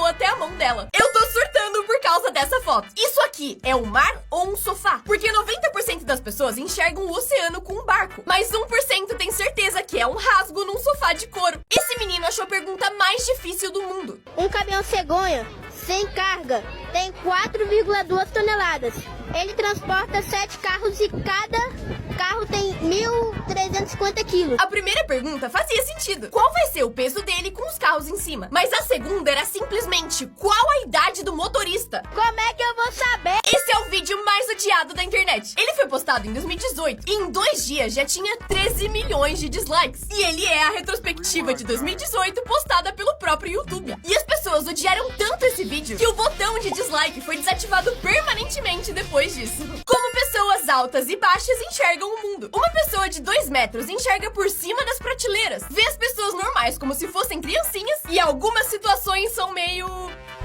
molhou até a mão dela. Eu tô surtando por causa dessa foto. Isso aqui é um mar ou um sofá? Porque 90% das pessoas enxergam o oceano com um barco, mas 1% tem certeza que é um rasgo num sofá de couro. Esse menino achou a pergunta mais difícil do mundo. Um caminhão cegonha sem carga tem 4,2 toneladas. Ele transporta 7 carros e cada carro tem 1.350 quilos. A primeira pergunta fazia sentido. Qual vai ser o peso dele com os carros em cima? Mas a segunda era simplesmente qual a idade do motorista? Como é que eu vou saber? Esse é o vídeo mais odiado da internet. Ele foi postado em 2018 e em 2 dias já tinha 13 milhões de dislikes. E ele é a retrospectiva de 2018 postada pelo próprio YouTube. E as pessoas odiaram tanto esse vídeo que o botão de dislike foi desativado permanentemente depois disso. Como pessoas altas e baixas enxergam o mundo. Uma pessoa de 2 metros enxerga por cima das prateleiras, vê as pessoas normais como se fossem criancinhas e algumas situações são meio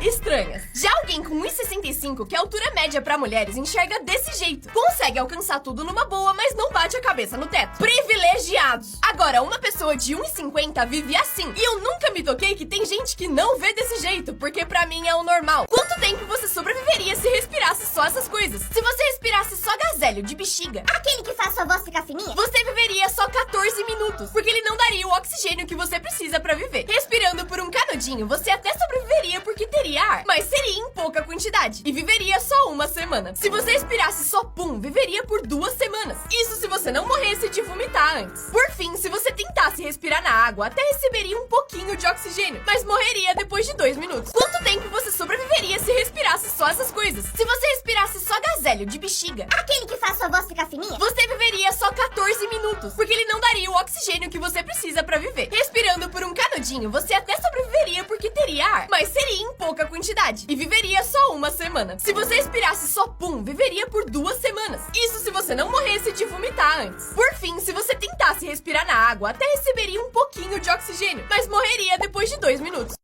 estranhas. Já alguém com 1,65, que é a altura média para mulheres, enxerga desse jeito. Consegue alcançar tudo numa boa, mas não bate a cabeça no teto. Privilegiados! Agora, uma pessoa de 1,50 vive assim. E eu nunca me toquei que tem gente que não vê desse jeito, porque pra mim é o normal. Quanto tempo você sobreviveria se respirasse só essas coisas? Se você respirasse só gazélio de bexiga, aquele que faz sua voz ficar fininha, você viveria só 14 minutos, porque ele não daria o oxigênio que você precisa pra viver. Respirando por um canudinho, você até sobreviveria porque teria ar, mas seria em pouca quantidade e viveria só 1 semana. Se você respirasse só pum, viveria por 2 semanas. Isso se você não morresse de vomitar antes. Por fim, se você tentasse respirar na água, até receberia um pouquinho de oxigênio, mas morreria depois de 2 minutos. Quanto tempo você sobreviveria se respirasse só essas coisas? Se você respirasse só gazélio de bexiga, aquele que faz sua voz ficar fininha, você viveria só 14 minutos, porque ele não daria o oxigênio que você precisa pra viver. Respirando por um canudinho, você até sobreviveria porque teria ar, mas seria em pouca quantidade e viveria só 1 semana. Se você respirasse só pum, viveria por 2 semanas. Isso se você não morresse de vomitar antes. Por fim, se você tentasse respirar na água, até receberia um pouquinho de oxigênio, mas morreria depois de 2 minutos.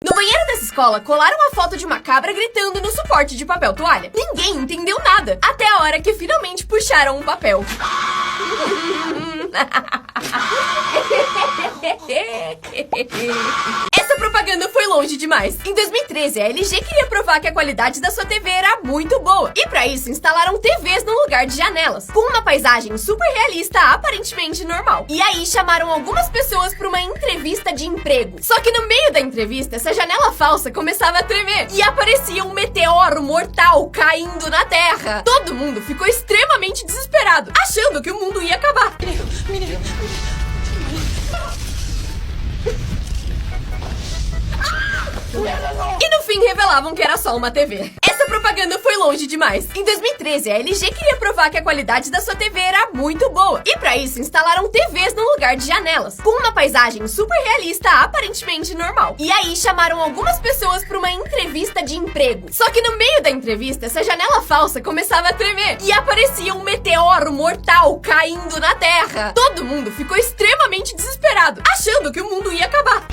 No banheiro dessa escola, colaram uma foto de uma cabra gritando no suporte de papel toalha. Ninguém entendeu nada, até a hora que finalmente puxaram um papel. Essa propaganda foi longe demais. Em 2013, a LG queria provar que a qualidade da sua TV era muito boa. E pra isso, instalaram TVs no lugar de janelas, com uma paisagem super realista, aparentemente normal. E aí, chamaram algumas pessoas pra uma entrevista de emprego. Só que no meio da entrevista, essa janela falsa começava a tremer. E aparecia um meteoro mortal caindo na Terra. Todo mundo ficou extremamente desesperado, achando que o mundo ia acabar. E no fim revelavam que era só uma TV. Essa propaganda foi longe demais. Em 2013, a LG queria provar que a qualidade da sua TV era muito boa. E pra isso, instalaram TVs no lugar de janelas, com uma paisagem super realista, aparentemente normal. E aí, chamaram algumas pessoas pra uma entrevista de emprego. Só que no meio da entrevista, essa janela falsa começava a tremer. E aparecia um meteoro mortal caindo na Terra. Todo mundo ficou extremamente desesperado, achando que o mundo ia acabar.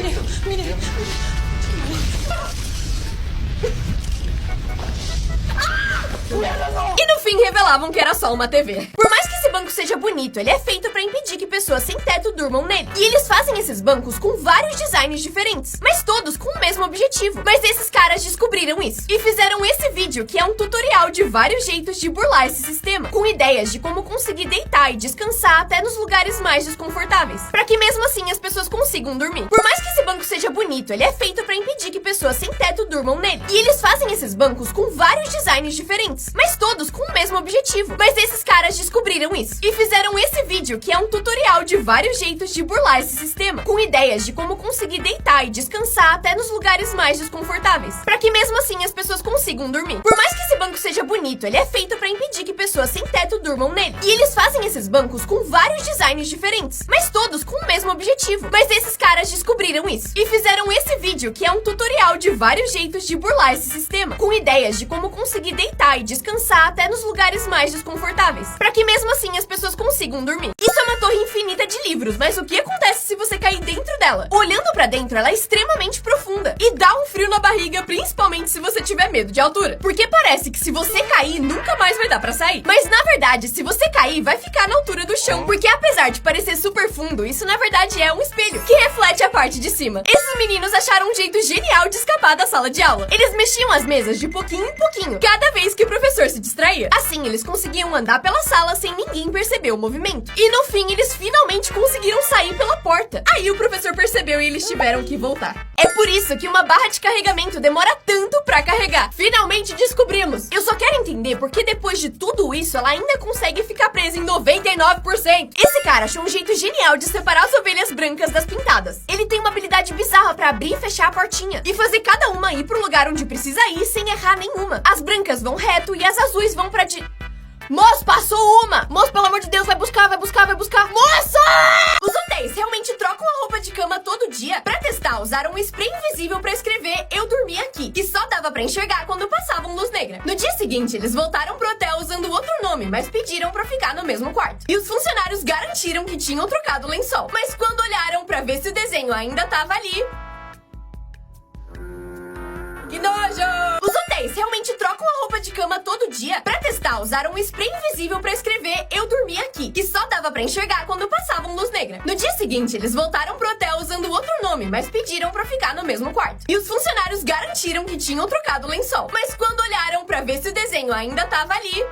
E no fim revelavam que era só uma TV. Por mais que esse banco seja bonito, ele é feito pra impedir que pessoas sem teto durmam nele. E eles fazem esses bancos com vários designs diferentes, mas todos com o mesmo objetivo. Mas esses caras descobriram isso e fizeram esse vídeo, que é um tutorial de vários jeitos de burlar esse sistema, com ideias de como conseguir deitar e descansar até nos lugares mais desconfortáveis, pra que mesmo assim as pessoas consigam dormir. Por mais que esse banco seja bonito, ele é feito pra impedir que pessoas sem teto durmam nele. E eles fazem esses bancos com vários designs diferentes, mas todos com o mesmo objetivo. Mas esses caras descobriram isso e fizeram esse vídeo, que é um tutorial de vários jeitos de burlar esse sistema, com ideias de como conseguir deitar e descansar até nos lugares mais desconfortáveis, pra que mesmo assim as pessoas consigam dormir. Por mais que esse banco seja bonito, ele é feito pra impedir que pessoas sem teto durmam nele. E eles fazem esses bancos com vários designs diferentes, mas todos com o mesmo objetivo. Mas esses caras descobriram isso e fizeram esse vídeo, que é um tutorial de vários jeitos de burlar esse sistema, com ideias de como conseguir deitar e descansar até nos lugares mais desconfortáveis, pra que mesmo assim as pessoas consigam dormir. Isso é uma torre infinita de livros, mas o que acontece se você cair dentro dela? dela. Olhando pra dentro, ela é extremamente profunda e dá um frio na barriga, principalmente se você tiver medo de altura. Porque parece que se você cair, nunca mais vai dar pra sair. Mas na verdade, se você cair, vai ficar na altura do chão, porque apesar de parecer super fundo, isso na verdade é um espelho que reflete a parte de cima. Esses meninos acharam um jeito genial de escapar da sala de aula. Eles mexiam as mesas de pouquinho em pouquinho, cada vez que o professor se distraía. Assim, eles conseguiam andar pela sala sem ninguém perceber o movimento. E no fim, eles finalmente conseguiram sair pela porta. Aí o professor percebeu e eles tiveram que voltar. É por isso que uma barra de carregamento demora tanto pra carregar. Finalmente descobrimos! Eu só quero entender porque depois de tudo isso, ela ainda consegue ficar presa em 99%. Esse cara achou um jeito genial de separar as ovelhas brancas das pintadas. Ele tem uma habilidade bizarra pra abrir e fechar a portinha e fazer cada uma ir pro lugar onde precisa ir sem errar nenhuma. As brancas vão reto e as azuis vão pra Moço, passou uma! Moço, pelo amor de Deus, vai buscar, vai buscar, vai buscar! Moça! Os hotéis realmente trocam a roupa de cama todo dia. Pra testar, usaram um spray invisível pra escrever "Eu dormi aqui", que só dava pra enxergar quando passavam luz negra. No dia seguinte, eles voltaram pro hotel usando outro nome, mas pediram pra ficar no mesmo quarto. E os funcionários garantiram que tinham trocado o lençol. Mas quando olharam pra ver se o desenho ainda tava ali... Que nojo! Os hotéis realmente trocam a roupa de cama todo dia. Pra testar, usaram um spray invisível pra escrever "Eu dormi aqui", que só dava pra enxergar quando passavam luz negra. No dia seguinte, eles voltaram pro hotel usando outro nome, mas pediram pra ficar no mesmo quarto. E os funcionários garantiram que tinham trocado o lençol. Mas quando olharam pra ver se o desenho ainda tava ali...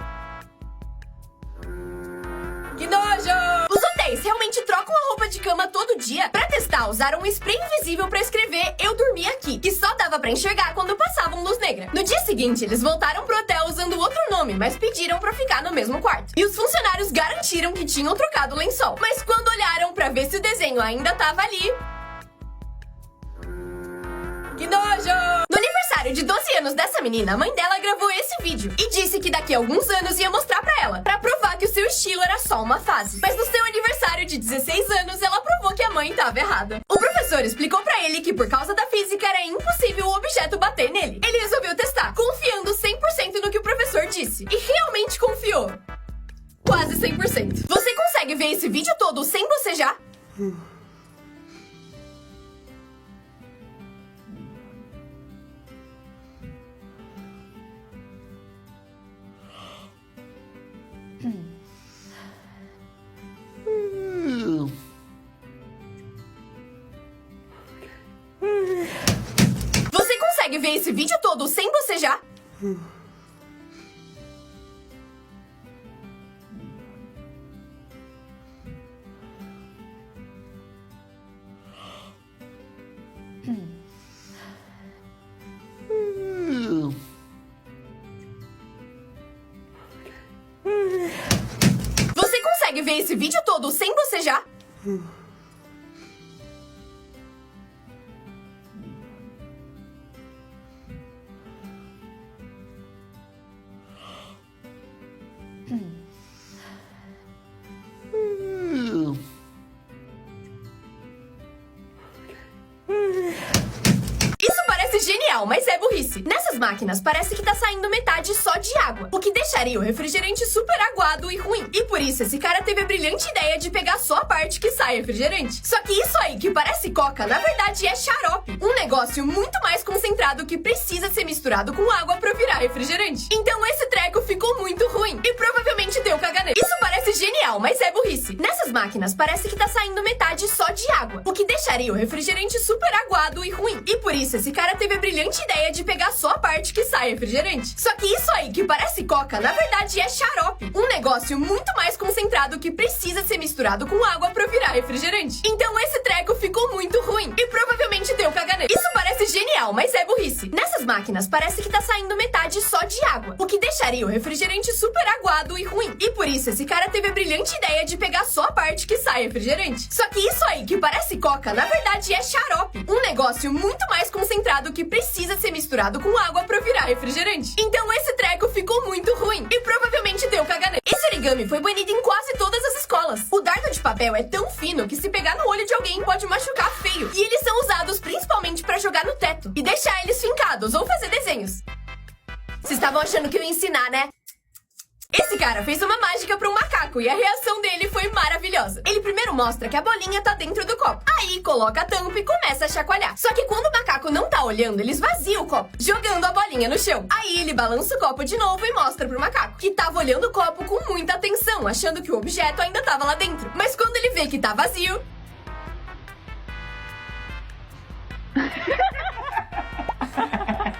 Que nojo! Os hotéis realmente trocam a roupa de cama todo dia. Pra testar, usaram um spray invisível pra escrever "Eu dormi aqui", que só dava pra enxergar quando passavam luz negra. No dia seguinte, eles voltaram pro hotel usando outro nome, mas pediram pra ficar no mesmo quarto. E os funcionários garantiram que tinham trocado o lençol. Mas quando olharam pra ver se o desenho ainda tava ali... Que nojo! No aniversário de 12 anos dessa menina, a mãe dela gravou esse vídeo e disse que daqui a alguns anos ia mostrar pra ela, pra provar que o seu estilo era só uma fase. Mas no seu aniversário de 16 anos, ela provou que a mãe tava errada. O professor explicou pra ele que por causa da física era impossível o objeto bater nele. Ele resolveu testar, confiando 100% no que o professor disse. E realmente confiou. Quase 100%. Você consegue ver esse vídeo todo sem bocejar? Você consegue ver esse vídeo todo sem bocejar? Você consegue ver esse vídeo todo sem bocejar? Isso parece genial, mas é burrice. Nessas máquinas parece que tá saindo metade só de água, o que deixaria o refrigerante super aguado e ruim. E por isso esse cara teve a brilhante ideia de pegar só a parte que sai refrigerante. Só que isso aí que parece coca, na verdade é xarope. Um negócio muito mais concentrado que precisa ser misturado com água pra virar refrigerante. Então esse treco ficou muito ruim e provavelmente deu caganeira. Isso parece genial, mas é burrice. Nessas máquinas parece que tá saindo metade só de água, o que deixaria o refrigerante super aguado e ruim. E por isso esse cara teve a brilhante ideia de pegar só a parte que sai refrigerante. Só que isso aí que parece coca, na verdade é xarope. Um negócio muito mais concentrado que precisa ser misturado com água pra virar refrigerante. Então esse treco ficou muito ruim e provavelmente deu caganeira. Isso parece genial, mas é burrice. Nessas máquinas parece que tá saindo metade só de água, o que deixaria o refrigerante super aguado e ruim. E por isso esse cara teve a brilhante ideia de pegar só a parte que sai refrigerante. Só que isso aí que parece coca, na verdade é xarope. Um negócio muito mais concentrado que precisa ser misturado com água pra virar refrigerante. Então esse treco ficou muito ruim e provavelmente deu caganeira. Esse origami foi banido em quase todas as escolas. O dardo de papel é tão fino que se pegar no olho de alguém pode machucar feio. E eles são usados principalmente pra jogar no teto e deixar eles fincados ou fazer desenhos. Vocês estavam achando que eu ia ensinar, né? Esse cara fez uma mágica para um macaco e a reação dele foi maravilhosa. Ele primeiro mostra que a bolinha tá dentro do copo. Aí coloca coloca a tampa e começa a chacoalhar. Só que quando o macaco não tá olhando, ele esvazia o copo, jogando a bolinha no chão. Aí ele balança o copo de novo e mostra pro macaco, que tava olhando o copo com muita atenção, achando que o objeto ainda tava lá dentro. Mas quando ele vê que tá vazio...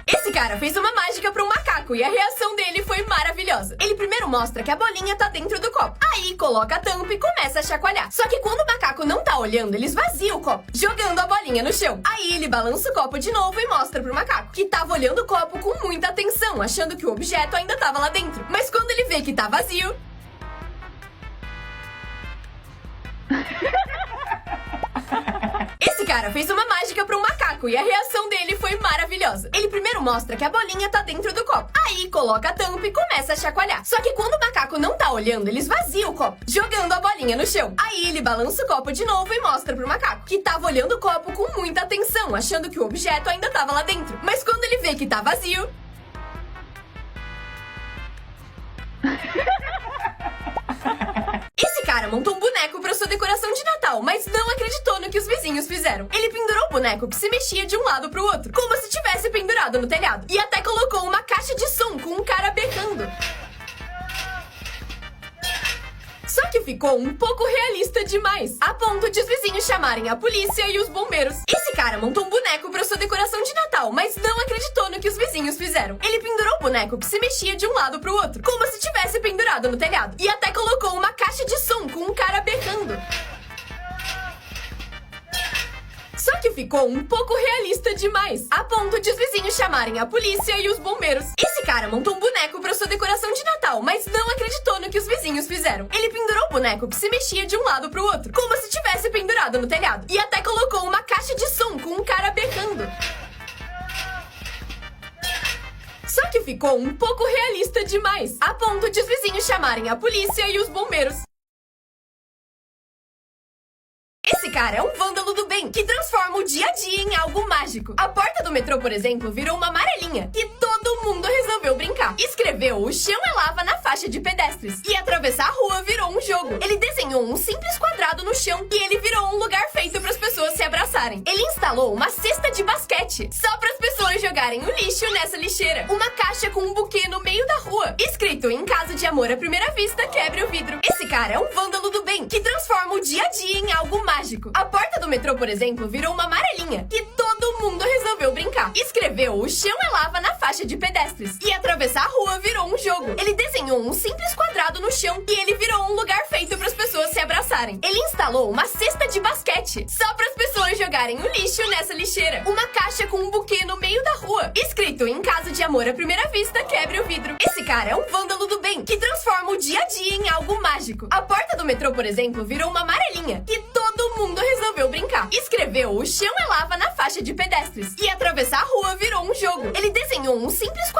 Esse cara fez uma mágica para um macaco e a reação dele foi maravilhosa. Ele primeiro mostra que a bolinha tá dentro do copo. Aí coloca a tampa e começa a chacoalhar. Só que quando o macaco não tá olhando, ele esvazia o copo, jogando a bolinha no chão. Aí ele balança o copo de novo e mostra pro macaco, que tava olhando o copo com muita atenção, achando que o objeto ainda tava lá dentro. Mas quando ele vê que tá vazio... Esse cara fez uma mágica para um macaco e a reação dele foi maravilhosa. Ele primeiro mostra que a bolinha tá dentro do copo. Aí coloca a tampa e começa a chacoalhar. Só que quando o macaco não tá olhando, ele esvazia o copo, jogando a bolinha no chão. Aí ele balança o copo de novo e mostra pro macaco, que tava olhando o copo com muita atenção, achando que o objeto ainda tava lá dentro. Mas quando ele vê que tá vazio... Esse cara montou um boneco para sua decoração de Natal, mas não acreditou no que os vizinhos fizeram. Ele pendurou o boneco que se mexia de um lado pro outro, como se tivesse pendurado no telhado. E até colocou uma caixa de som com um cara berrando. Só que ficou um pouco realista demais, a ponto de os vizinhos chamarem a polícia e os bombeiros. Esse cara montou um boneco para sua decoração de Natal, mas não acreditou no que os vizinhos fizeram. Ele pendurou o boneco que se mexia de um lado pro outro, como se tivesse pendurado no telhado. E até colocou uma caixa de som com um cara berrando. Só que ficou um pouco realista demais, a ponto de os vizinhos chamarem a polícia e os bombeiros. Esse cara montou um boneco para sua decoração de Natal, mas não acreditou no que os vizinhos fizeram. Ele pendurou o boneco que se mexia de um lado pro outro, como se tivesse pendurado no telhado. E até colocou uma caixa de som com um cara berrando. Só que ficou um pouco realista demais, a ponto de os vizinhos chamarem a polícia e os bombeiros. Esse cara é um vândalo do bem, que transforma o dia a dia em algo mágico. A porta do metrô, por exemplo, virou uma amarelinha e todo mundo resolveu brincar. Escreveu "O chão é lava" na faixa de pedestres. E atravessar a rua virou um jogo. Ele desenhou um simples quadrado no chão e ele virou um lugar feito para as pessoas se abraçarem. Ele instalou uma cesta de basquete, só para as pessoas jogarem o lixo nessa lixeira. Uma caixa com um buquê no meio da rua, escrito "Em caso de amor à primeira vista, quebre o vidro". Esse cara é um vândalo do bem, que transforma o dia a dia em algo mágico. A porta do metrô, por exemplo, virou uma amarelinha e todo mundo resolveu brincar. Escreveu "O chão é lava" na faixa de pedestres. E atravessar a rua virou um jogo. Ele desenhou um simples quadrado no chão e ele virou um lugar feito para as pessoas se abraçarem. Ele instalou uma cesta de basquete, só para as pessoas jogarem o lixo nessa lixeira. Uma caixa com um buquê no meio da rua, escrito "Em caso de amor à primeira vista, quebre o vidro". Esse cara é um vândalo do bem, que transforma o dia a dia em algo mágico. A porta do metrô, por exemplo, virou uma amarelinha e todo mundo resolveu brincar. Escreveu "O chão é lava" na faixa de pedestres. E atravessar a rua virou um jogo. Ele desenhou um simples quadrado